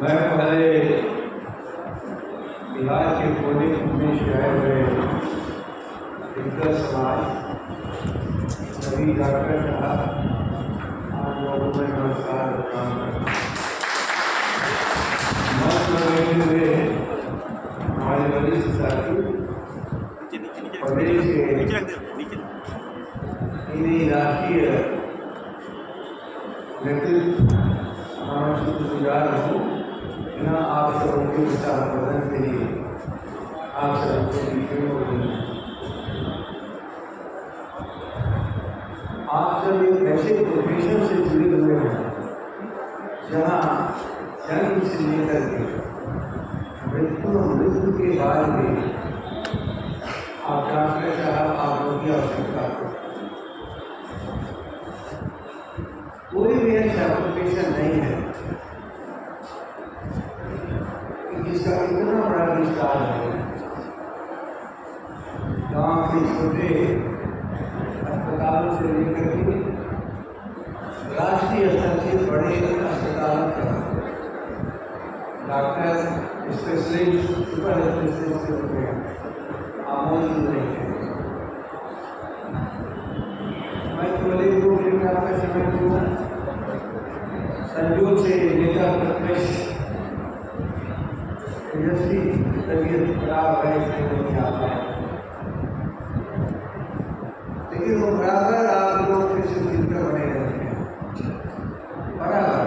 मैं पहले बिहार के कोने में से आए हुए दिग्गज समाज सभी डॉक्टर साहब आप लोगों में नमस्कार हुए हमारे वरिष्ठ साथी प्रदेश के इन्हीं राष्ट्रीय नेतृत्व शुक्रगुजार हूँ बिना आप सबों के विचार प्रदान के लिए आप सबको आप सब एक ऐसे प्रोफेशन से जुड़े हुए हैं जहाँ जन्म से लेकर के मृत्यु के बाद में आप डॉक्टर साहब आप लोगों की आवश्यकता हो। कोई भी ऐसा प्रोफेशन नहीं है जिसका इतना बड़ा विस्तार है। गाँव के छोटे अस्पतालों से लेकर के राष्ट्रीय स्तर के बड़े अस्पतालों तक डॉक्टर स्पेशलिस्ट सुपर स्पेशलिस्ट के रूप में मौजूद नहीं है। मैं केवल एक 2 मिनट आपका समय दूँगा। संयोग से नेता प्रतिपक्ष तेजस्वी तबीयत खराब है इसलिए नहीं आ पाए, लेकिन वो बराबर आप लोग के सुचित बने रहते हैं। बराबर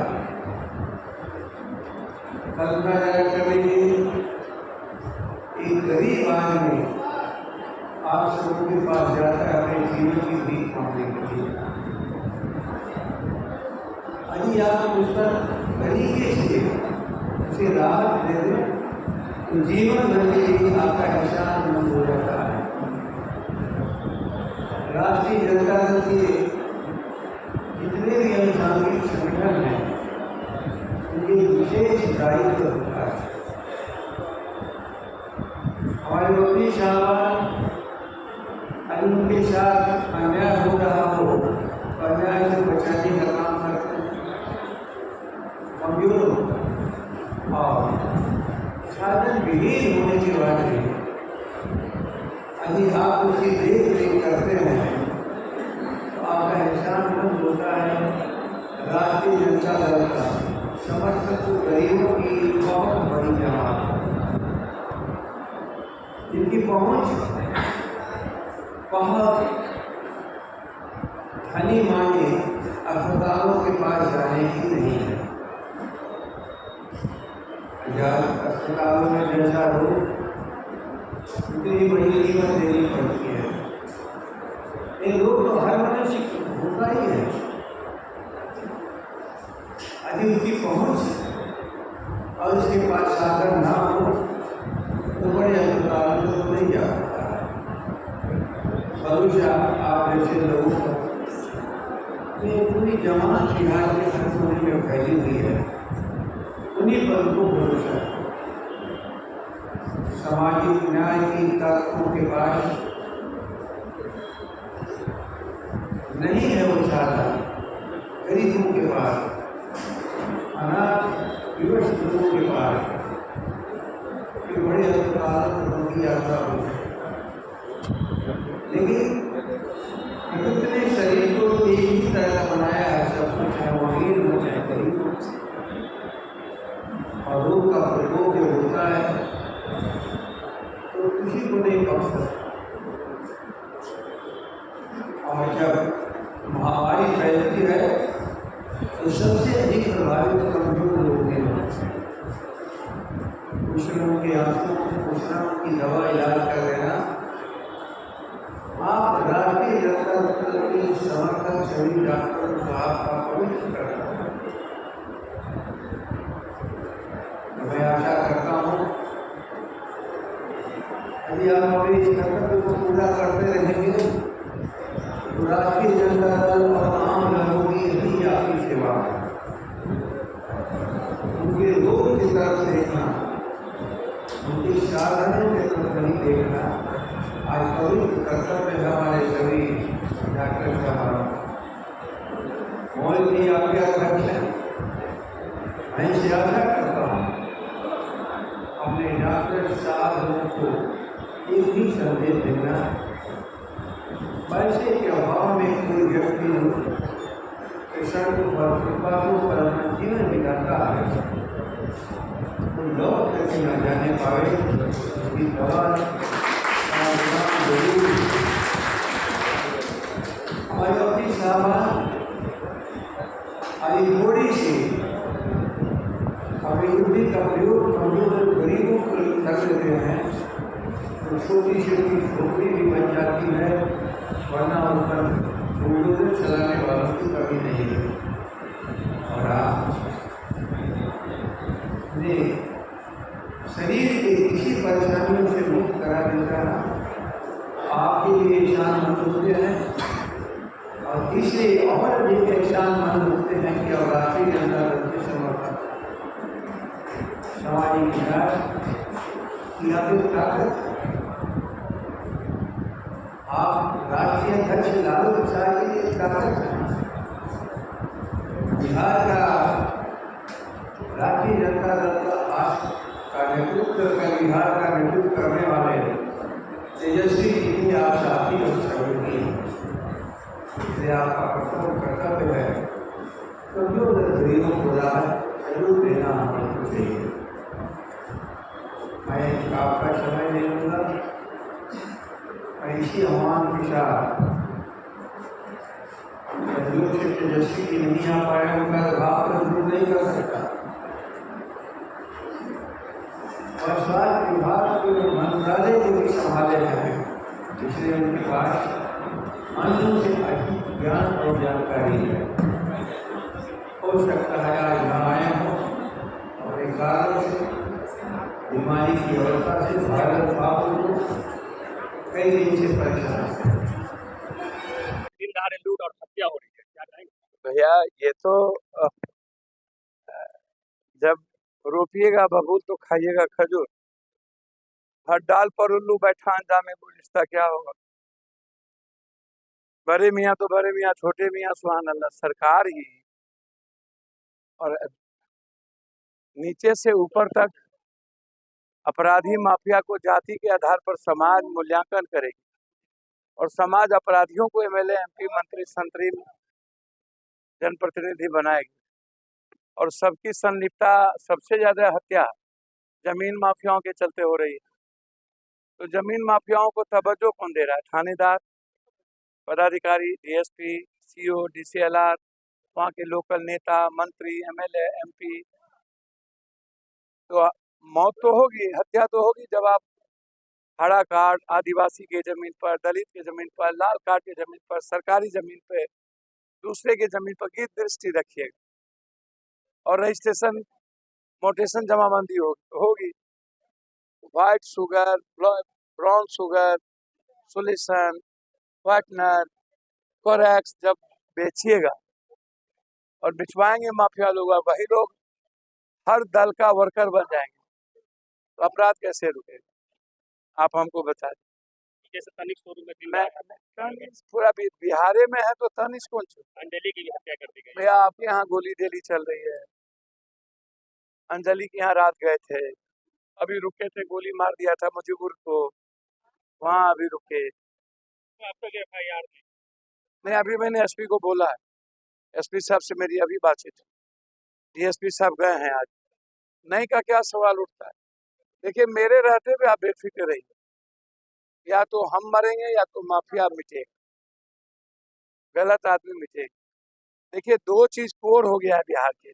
कल्पना कर लीजिए एक गरीब आदमी आप सबों के पास जाता है अपने जीवन की भीख मांगने के लिए। यदि आप उस पर तरीके से उसे राहत दे दें तो जीवन भर के लिए आपका एहसान बंद हो जाता है। राष्ट्रीय जनता दल के जितने भी अनुसांगिक संगठन हैं उनके विशेष दायित्व होता है। हमारे वकील साहब अगर उनके साथ अन्याय हो रहा हो तो अन्याय से बचाने का काम करते हैं। कमजोर और साधन विहीन होने के बाद यदि आप उसकी देख रेख करते हैं तो आपका एहसान बंद होता है। राष्ट्रीय जनता दल का समर्थक गरीबों की बहुत बड़ी जमात जिनकी पहुंच बहुत धनी माने अस्पतालों के पास जाने की नहीं है। अस्पतालों में जैसा हो उतनी बड़ी कीमत देनी पड़ती है। ये रोग तो हर मनुष्य होता ही है। यदि उसकी पहुंच और उसके पास साधन ना हो तो बड़े अस्पतालों में तो नहीं जा सकता। भविष्य आप जैसे लोगों को पूरी जमात बिहार के हर कोने में फैली हुई है। उन्हीं पर उनको भरोसा है। सामाजिक न्याय की ताकतों के पास नहीं है वो साधन। गरीबों के पास, अनाथ विवश लोगों के पास बड़े अस्पतालों में उनकी यात्रा हो। लेकिन प्रकृति ने शरीर को एक ही तरह का बनाया है। सब कुछ है, वो अमीर हो चाहे गरीब हो। और रोग का प्रकोप जो होता है तो किसी को नहीं पहुँच सकता। और जब महामारी फैलती है तो सबसे अधिक प्रभावित कमजोर लोग हैं। दूसरों के आंसू दूसरों की दवा इलाज कर देना। आप राष्ट्रीय जनता दल के समर्थक सभी डॉक्टरों को आपका पवित्र करना है। मैं आशा करता हूँ यदि आप अपने इस कर्तव्य को पूरा करते रहेंगे तो राष्ट्रीय जनता दल और आम लोगों की यही आपकी सेवा है। उनके रोग की तरफ देखना, उनकी साधनों की तरफ नहीं देखना आज पवित्र कर्तव्य है हमारे सभी डॉक्टर साहब। मौलवी आपके अध्यक्ष हैं। मैं इसे आशा करता हूँ फुटपाथों पर अपना जीवन बिताता है, तो लौट करके न जाने पाए कि दवा का इस्तेमाल जरूर। हमारी अपनी सामान अभी थोड़ी सी अभी उर्दी का प्रयोग कमजोर गरीबों को कर देते हैं तो छोटी छोटी झोपड़ी भी बन जाती है, वरना उन पर बुलडोजर चलाने वालों की कमी नहीं है। और आप ने शरीर के किसी परेशानियों से मुक्त करा देता है, आपके लिए शान मंद होते हैं और इसलिए और अधिक एहसान मंद होते हैं कि अब राष्ट्रीय जनता दल के समर्थक सामाजिक न्याय की ताकत। आप राष्ट्रीय अध्यक्ष लालू प्रसाद के लिए ताकत हैं। बिहार का राष्ट्रीय जनता दल का नेतृत्व कर बिहार का नेतृत्व करने वाले तेजस्वी जी की आप साथी और सहयोगी हैं, इसलिए आपका कर्तव्य है तो जो गरीबों को सहयोग देना हमको चाहिए। मैं आपका समय नहीं लूँगा, मैं इसी आह्वान के साथ जो से तेजस्वी जी नहीं आ पाए उनका भाव दूर नहीं कर सकता। और स्वास्थ्य विभाग के मंत्रालय को भी संभाले हैं, इसलिए उनके पास अन्यों से अधिक ज्ञान और जानकारी है। हो सकता है आज न आए हों और एक कारण से बीमारी की अवस्था से भारत बाबू को कई दिन से परेशान है। दिनदहाड़े लूट और हत्या हो रही है, क्या कहेंगे? भैया ये तो जब रोपिएगा बबूल तो खाइएगा खजूर। हर डाल पर उल्लू बैठा अंजामे गुलिस्ता क्या होगा। बड़े मियाँ तो बड़े मियाँ, छोटे मियाँ सुभान अल्लाह। सरकार ही और नीचे से ऊपर तक अपराधी माफिया को जाति के आधार पर समाज मूल्यांकन करेगी और समाज अपराधियों को एमएलए, एमपी, मंत्री, संतरी, जनप्रतिनिधि बनाएगी। और सबकी संलिप्तता, सबसे ज्यादा हत्या जमीन माफियाओं के चलते हो रही है। तो जमीन माफियाओं को तवज्जो कौन दे रहा है? थानेदार, पदाधिकारी, डीएसपी, सीओ, डीसीएलआर, वहाँ के लोकल नेता, मंत्री, एमएलए, एमपी। तो मौत तो होगी, हत्या तो होगी जब आप हड़ा कार्ड आदिवासी के जमीन पर, दलित के जमीन पर, लाल कार्ड के जमीन पर, सरकारी जमीन पे, दूसरे के जमीन पर की दृष्टि रखिएगा। और रजिस्ट्रेशन मोटेशन जमाबंदी होगी। White sugar, brown sugar, solution, whitener, Corex जब बेचिएगा और बिचवाएंगे माफिया लोग, वही लोग हर दल का वर्कर बन जाएंगे, तो अपराध कैसे रुकेगा? आप हमको बता दें। जैसे तनिष्क शोरूम में पूरा बिहारे में है तो तनिष्क कौन सी? अंजलि की भी हत्या कर दी गई। भैया आपके यहाँ गोली डेली चल रही है। अंजलि के यहाँ रात गए थे, अभी रुके थे, गोली मार दिया था मुजीबुर को, वहाँ अभी रुके। आप तक FIR नहीं, अभी मैंने एसपी को बोला है, एसपी साहब से मेरी अभी बातचीत, डीएसपी साहब गए हैं आज। नहीं का क्या सवाल उठता है? देखिए मेरे रहते हुए आप बेफिक्र रहिए, या तो हम मरेंगे या तो माफिया मिटेगा, गलत आदमी मिटेगा। देखिए दो चीज कोर हो गया है बिहार के,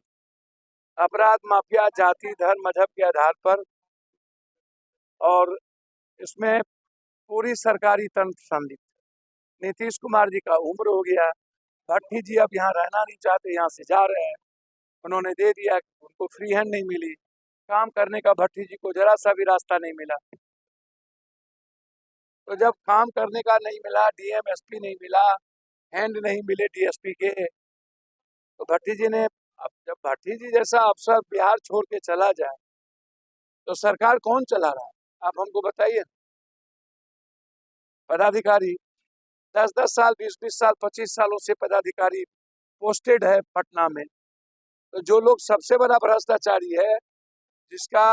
अपराध माफिया जाति धर्म मजहब के आधार पर, और इसमें पूरी सरकारी तंत्र संलिप्त। नीतीश कुमार जी का उम्र हो गया, भट्टी जी अब यहाँ रहना नहीं चाहते, यहाँ से जा रहे हैं। उन्होंने दे दिया, उनको फ्री हैंड नहीं मिली, काम करने का भट्टी जी को जरा सा भी रास्ता नहीं मिला। तो जब काम करने का नहीं मिला, डीएम एसपी नहीं मिला, हैंड नहीं मिले डीएसपी के, तो भट्टी जी ने, अब जब भट्टी जी जैसा अफसर बिहार छोड़ के चला जाए तो सरकार कौन चला रहा है? आप हमको बताइए। पदाधिकारी 10-10 साल, 20-20 साल, 25 सालों से पदाधिकारी पोस्टेड है पटना में। तो जो लोग सबसे बड़ा भ्रष्टाचारी है, जिसका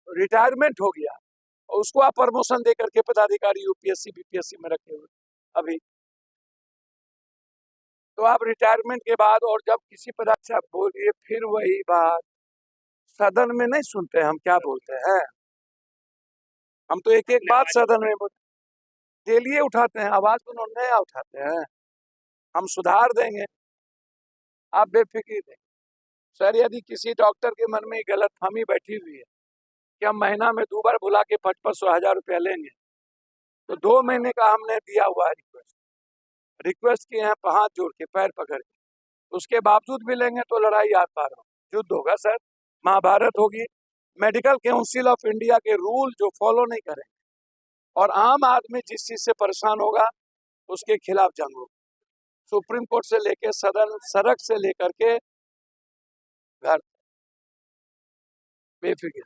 रिटायरमेंट हो गया, और उसको आप प्रमोशन दे करके पदाधिकारी यूपीएससी बीपीएससी में रखे हुए। अभी तो आप रिटायरमेंट के बाद और जब किसी पदार्थ से आप बोलिए फिर वही बात सदन में नहीं सुनते हम क्या बोलते हैं। हम तो एक एक बात सदन में बोलते डेली उठाते हैं, आवाज तो नया उठाते हैं। हम सुधार देंगे, आप बेफिक्री दें। सर यदि किसी डॉक्टर के मन में गलतफहमी बैठी हुई है कि हम महीना में 2 बार बुला के 55,000 रुपया लेंगे, तो 2 महीने का हमने दिया हुआ है रिक्वेस्ट किए हैं हाथ जोड़ के पैर पकड़ के, उसके बावजूद भी लेंगे तो लड़ाई आर पार हो, युद्ध होगा सर, महाभारत होगी। मेडिकल काउंसिल ऑफ इंडिया के रूल जो फॉलो नहीं करेंगे और आम आदमी जिस चीज से परेशान होगा उसके खिलाफ जंग होगी। सुप्रीम कोर्ट से लेकर सदन, सड़क से लेकर के घर, बेफिक्र।